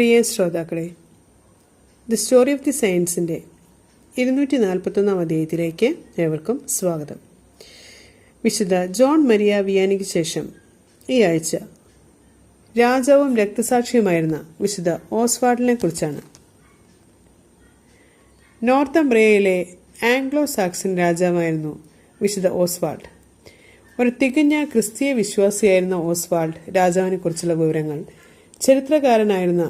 പ്രിയ ശ്രോതാക്കളെ, the story of the സയൻസിൻ്റെ 241 അധ്യായത്തിലേക്ക് ഏവർക്കും സ്വാഗതം. വിശുദ്ധ ജോൺ മരിയ വിയാനിക്ക് ശേഷം ഈ ആഴ്ച രാജാവും രക്തസാക്ഷിയുമായിരുന്ന വിശുദ്ധ ഓസ്വാൾഡിനെ കുറിച്ചാണ്. നോർത്തംബ്രിയയിലെ ആംഗ്ലോ സാക്സൺ രാജാവായിരുന്നു വിശുദ്ധ ഓസ്വാൾഡ്. ഒരു തികഞ്ഞ ക്രിസ്തീയ വിശ്വാസിയായിരുന്ന ഓസ്വാൾഡ് രാജാവിനെ കുറിച്ചുള്ള വിവരങ്ങൾ ചരിത്രകാരനായിരുന്ന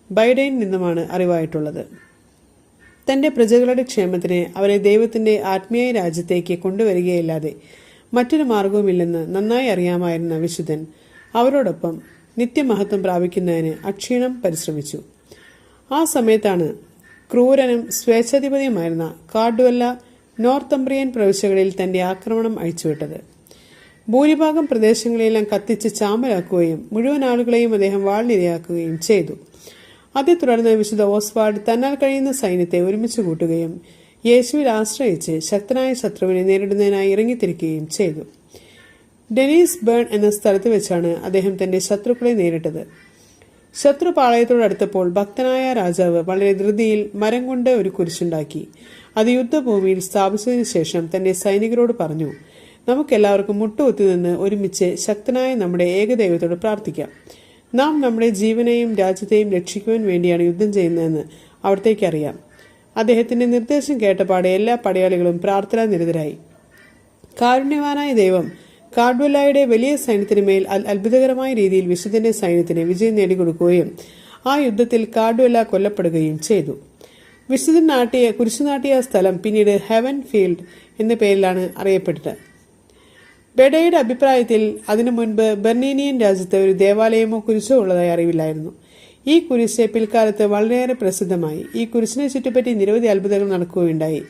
ബൈഡനിൽ നിന്നുമാണ് അറിവായിട്ടുള്ളത്. തന്റെ പ്രജകളുടെ ക്ഷേമത്തിന് അവരെ ദൈവത്തിന്റെ ആത്മീയ രാജ്യത്തേക്ക് കൊണ്ടുവരികയല്ലാതെ മറ്റൊരു മാർഗവുമില്ലെന്ന് നന്നായി അറിയാമായിരുന്ന വിശുദ്ധൻ അവരോടൊപ്പം നിത്യമഹത്വം പ്രാപിക്കുന്നതിന് അക്ഷീണം പരിശ്രമിച്ചു. ആ സമയത്താണ് ക്രൂരനും സ്വേച്ഛാധിപതിയുമായിരുന്ന കാർഡുവല്ല നോർത്തംബ്രിയൻ പ്രവിശ്യകളിൽ തന്റെ ആക്രമണം അഴിച്ചുവിട്ടത്. ഭൂരിഭാഗം പ്രദേശങ്ങളെല്ലാം കത്തിച്ച് ചാമ്പലാക്കുകയും മുഴുവൻ ആളുകളെയും അദ്ദേഹം വാളിനിരയാക്കുകയും ചെയ്തു. അതേ തുടർന്ന് വിശുദ്ധ ഓസ്വാൾഡ് തന്നാൽ കഴിയുന്ന സൈന്യത്തെ ഒരുമിച്ച് കൂട്ടുകയും യേശുവിൽ ആശ്രയിച്ച് ശക്തനായ ശത്രുവിനെ നേരിടുന്നതിനായി ഇറങ്ങിത്തിരിക്കുകയും ചെയ്തു. ഡെനീസ് ബേൺ എന്ന സ്ഥലത്ത് വെച്ചാണ് അദ്ദേഹം തന്റെ ശത്രുക്കളെ നേരിട്ടത്. ശത്രു പാളയത്തോടടുത്തപ്പോൾ ഭക്തനായ രാജാവ് വളരെ ധൃതിയിൽ മരം കൊണ്ട് ഒരു കുരിശുണ്ടാക്കി അത് യുദ്ധഭൂമിയിൽ സ്ഥാപിച്ചതിനു ശേഷം തന്റെ സൈനികരോട് പറഞ്ഞു, നമുക്കെല്ലാവർക്കും മുട്ടുകുത്തി നിന്ന് ഒരുമിച്ച് ശക്തനായ നമ്മുടെ ഏകദൈവത്തോട് പ്രാർത്ഥിക്കാം. നാം നമ്മുടെ ജീവനെയും രാജ്യത്തെയും രക്ഷിക്കുവാൻ വേണ്ടിയാണ് യുദ്ധം ചെയ്യുന്നതെന്ന് അവിടത്തേക്ക് അറിയാം. അദ്ദേഹത്തിന്റെ നിർദ്ദേശം കേട്ടപാടെ എല്ലാ പടയാളികളും പ്രാർത്ഥനാ നിരതരായി. കാരുണ്യവാനായ ദൈവം കാർഡ്വെല്ലയുടെ വലിയ സൈന്യത്തിന് മേൽ അത്ഭുതകരമായ രീതിയിൽ വിശുദ്ധന്റെ സൈന്യത്തിന് വിജയം നേടിക്കൊടുക്കുകയും ആ യുദ്ധത്തിൽ കാർഡ്വെല്ല കൊല്ലപ്പെടുകയും ചെയ്തു. വിശുദ്ധൻ കുരിശു നാട്ടിയ സ്ഥലം പിന്നീട് ഹെവൻ ഫീൽഡ് എന്ന പേരിലാണ് അറിയപ്പെട്ടത്. ബെഡയുടെ അഭിപ്രായത്തിൽ അതിനു മുൻപ് ബെർണീനിയൻ രാജ്യത്ത് ഒരു ദേവാലയമോ കുരിശോ ഉള്ളതായി അറിവില്ലായിരുന്നു. ഈ കുരിശ് പിൽക്കാലത്ത് വളരെയേറെ പ്രസിദ്ധമായി. ഈ കുരിശിനെ ചുറ്റിപ്പറ്റി നിരവധി അത്ഭുതങ്ങൾ നടക്കുകയുണ്ടായി.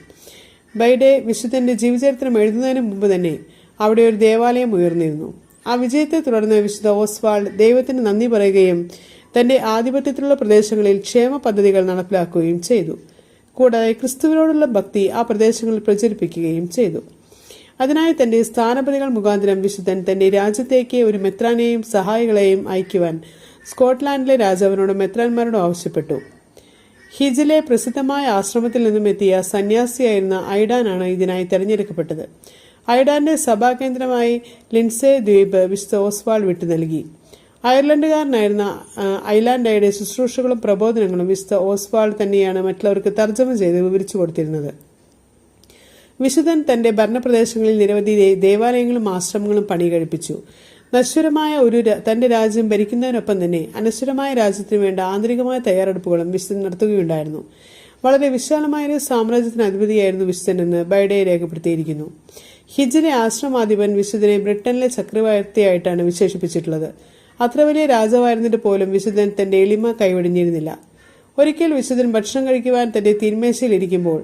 ബൈഡെ വിശുദ്ധന്റെ ജീവചരിത്രം എഴുതുന്നതിന് മുമ്പ് തന്നെ അവിടെ ഒരു ദേവാലയം ഉയർന്നിരുന്നു. ആ വിജയത്തെ തുടർന്ന് വിശുദ്ധ ഓസ്വാൾഡ് ദൈവത്തിന് നന്ദി പറയുകയും തന്റെ ആധിപത്യത്തിലുള്ള പ്രദേശങ്ങളിൽ ക്ഷേമ പദ്ധതികൾ നടപ്പിലാക്കുകയും ചെയ്തു. കൂടാതെ ക്രിസ്തുവിനോടുള്ള ഭക്തി ആ പ്രദേശങ്ങളിൽ പ്രചരിപ്പിക്കുകയും ചെയ്തു. അതിനായി തന്റെ സ്ഥാനപതികൾ മുഖാന്തരം വിശുദ്ധൻ തന്റെ രാജ്യത്തേക്ക് ഒരു മെത്രാനെയും സഹായികളെയും അയക്കുവാൻ സ്കോട്ട്ലാൻഡിലെ രാജാവിനോടും മെത്രാന്മാരോടും ആവശ്യപ്പെട്ടു. ഹിജിലെ പ്രസിദ്ധമായ ആശ്രമത്തിൽ നിന്നും എത്തിയ സന്യാസിയായിരുന്ന ഐഡാനാണ് ഇതിനായി തെരഞ്ഞെടുക്കപ്പെട്ടത്. ഐഡാന്റെ സഭാകേന്ദ്രമായി ലിൻസെ ദ്വീപ് വിശുദ്ധ ഓസ്വാൾഡ് വിട്ടു നൽകി. അയർലൻഡുകാരനായിരുന്ന ഐലാൻഡയുടെ ശുശ്രൂഷകളും പ്രബോധനങ്ങളും വിശുദ്ധ ഓസ്വാൾഡ് തന്നെയാണ് മറ്റുള്ളവർക്ക് തർജ്ജമ ചെയ്ത് വിവരിച്ചു കൊടുത്തിരുന്നത്. വിശുദ്ധൻ തന്റെ ഭരണപ്രദേശങ്ങളിൽ നിരവധി ദേവാലയങ്ങളും ആശ്രമങ്ങളും പണി കഴിപ്പിച്ചു. നശ്വരമായ തന്റെ രാജ്യം ഭരിക്കുന്നതിനൊപ്പം തന്നെ അനശ്വരമായ രാജ്യത്തിനു വേണ്ട ആന്തരികമായ തയ്യാറെടുപ്പുകളും വിശുദ്ധൻ നടത്തുകയുണ്ടായിരുന്നു. വളരെ വിശാലമായ ഒരു സാമ്രാജ്യത്തിന് അധിപതിയായിരുന്നു വിശുദ്ധൻ എന്ന് ബൈഡെ രേഖപ്പെടുത്തിയിരിക്കുന്നു. ഹിജിലെ ആശ്രമാധിപൻ വിശുദ്ധനെ ബ്രിട്ടനിലെ ചക്രവർത്തിയായിട്ടാണ് വിശേഷിപ്പിച്ചിട്ടുള്ളത്. അത്ര വലിയ രാജാവായിരുന്നിട്ട് പോലും വിശുദ്ധൻ തന്റെ എളിമ കൈവെടിഞ്ഞിരുന്നില്ല. ഒരിക്കൽ വിശുദ്ധൻ ഭക്ഷണം കഴിക്കുവാൻ തന്റെ തിന്മേശയിൽ ഇരിക്കുമ്പോൾ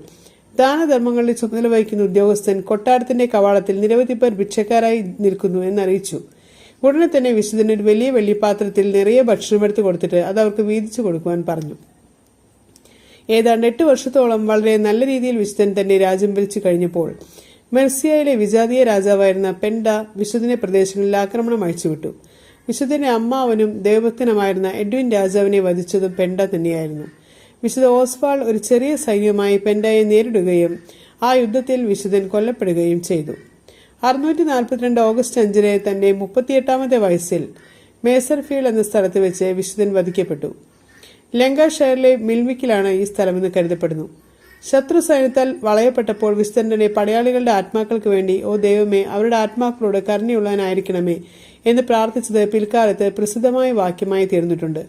ദാനധർമ്മങ്ങളിൽ ചുമതല വഹിക്കുന്ന ഉദ്യോഗസ്ഥൻ കൊട്ടാരത്തിന്റെ കവാടത്തിൽ നിരവധി പേർ ഭിക്ഷക്കാരായി നിൽക്കുന്നു എന്നറിയിച്ചു. ഉടനെ തന്നെ വിശുദ്ധൻ ഒരു വലിയ വെള്ളിപ്പാത്രത്തിൽ നിറയെ ഭക്ഷണമെടുത്ത് കൊടുത്തിട്ട് അത് അവർക്ക് വീതിച്ചു കൊടുക്കുവാൻ പറഞ്ഞു. ഏതാണ്ട് 8 വർഷത്തോളം വളരെ നല്ല രീതിയിൽ വിശുദ്ധൻ തന്റെ രാജ്യം ഭരിച്ചു കഴിഞ്ഞപ്പോൾ മെർസിയയിലെ വിജാതീയ രാജാവായിരുന്ന പെൻഡ വിശുദ്ധന്റെ പ്രദേശങ്ങളിൽ ആക്രമണം അഴിച്ചുവിട്ടു. വിശുദ്ധന്റെ അമ്മാവനും ദൈവഭക്തനുമായിരുന്ന എഡ്വിൻ രാജാവിനെ വധിച്ചതും പെൻഡ തന്നെയായിരുന്നു. വിശുദ്ധ ഓസ്വാൾഡ് ഒരു ചെറിയ സൈന്യവുമായി പെൻഡയെ നേരിടുകയും ആ യുദ്ധത്തിൽ വിശുദ്ധൻ കൊല്ലപ്പെടുകയും ചെയ്തു. 642 ഓഗസ്റ്റ് 5 തന്റെ 38ാമത്തെ വയസ്സിൽ മേസർഫീൽഡ് എന്ന സ്ഥലത്ത് വെച്ച് വിശുദ്ധൻ വധിക്കപ്പെട്ടു. ലങ്കാഷയറിലെ മിൽവിക്കിലാണ് ഈ സ്ഥലമെന്ന് കരുതപ്പെടുന്നു. ശത്രു സൈന്യത്താൽ വളയപ്പെട്ടപ്പോൾ വിശുദ്ധന്റെ പടയാളികളുടെ ആത്മാക്കൾക്ക് വേണ്ടി, ഓ ദൈവമേ, അവരുടെ ആത്മാക്കളോട് കരുണയുള്ളവനായിരിക്കണമേ എന്ന് പ്രാർത്ഥിച്ചത് പിൽക്കാലത്ത് പ്രസിദ്ധമായ വാക്യമായി തീർന്നിട്ടുണ്ട്.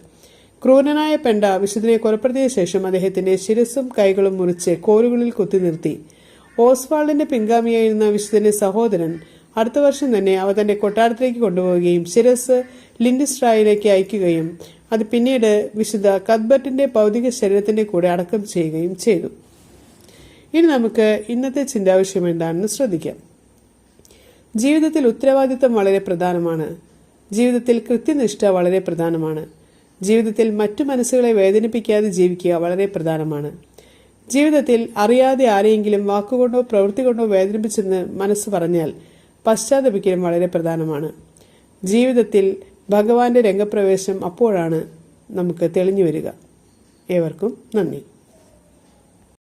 ക്രൂരനായ പെൻഡ വിശുദ്ധനെ കൊലപ്പെടുത്തിയ ശേഷം അദ്ദേഹത്തിന്റെ ശിരസ്സും കൈകളും മുറിച്ച് കോലുകളിൽ കുത്തി നിർത്തി. ഓസ്വാൾഡിന്റെ പിൻഗാമിയായിരുന്ന വിശുദ്ധന്റെ സഹോദരൻ അടുത്ത വർഷം തന്നെ അവ തന്റെ കൊട്ടാരത്തിലേക്ക് കൊണ്ടുപോവുകയും ശിരസ് ലിൻഡിസ്ട്രായിലേക്ക് അയക്കുകയും അത് പിന്നീട് വിശുദ്ധ കത്ബർട്ടിന്റെ ഭൗതിക ശരീരത്തിന്റെ കൂടെ അടക്കം ചെയ്യുകയും ചെയ്തു. ഇനി നമുക്ക് ഇന്നത്തെ ചിന്താവിഷയം എന്താണെന്ന് ശ്രദ്ധിക്കാം. ജീവിതത്തിൽ ഉത്തരവാദിത്വം വളരെ പ്രധാനമാണ്. ജീവിതത്തിൽ കൃത്യനിഷ്ഠ വളരെ പ്രധാനമാണ്. ജീവിതത്തിൽ മറ്റു മനസ്സുകളെ വേദനിപ്പിക്കാതെ ജീവിക്കുക വളരെ പ്രധാനമാണ്. ജീവിതത്തിൽ അറിയാതെ ആരെയെങ്കിലും വാക്കുകൊണ്ടോ പ്രവൃത്തി കൊണ്ടോ വേദനിപ്പിച്ചെന്ന് മനസ്സ് പറഞ്ഞാൽ പശ്ചാത്തപിക്കലും വളരെ പ്രധാനമാണ്. ജീവിതത്തിൽ ഭഗവാന്റെ രംഗപ്രവേശം അപ്പോഴാണ് നമുക്ക് തെളിഞ്ഞു വരിക. ഏവർക്കും നന്ദി.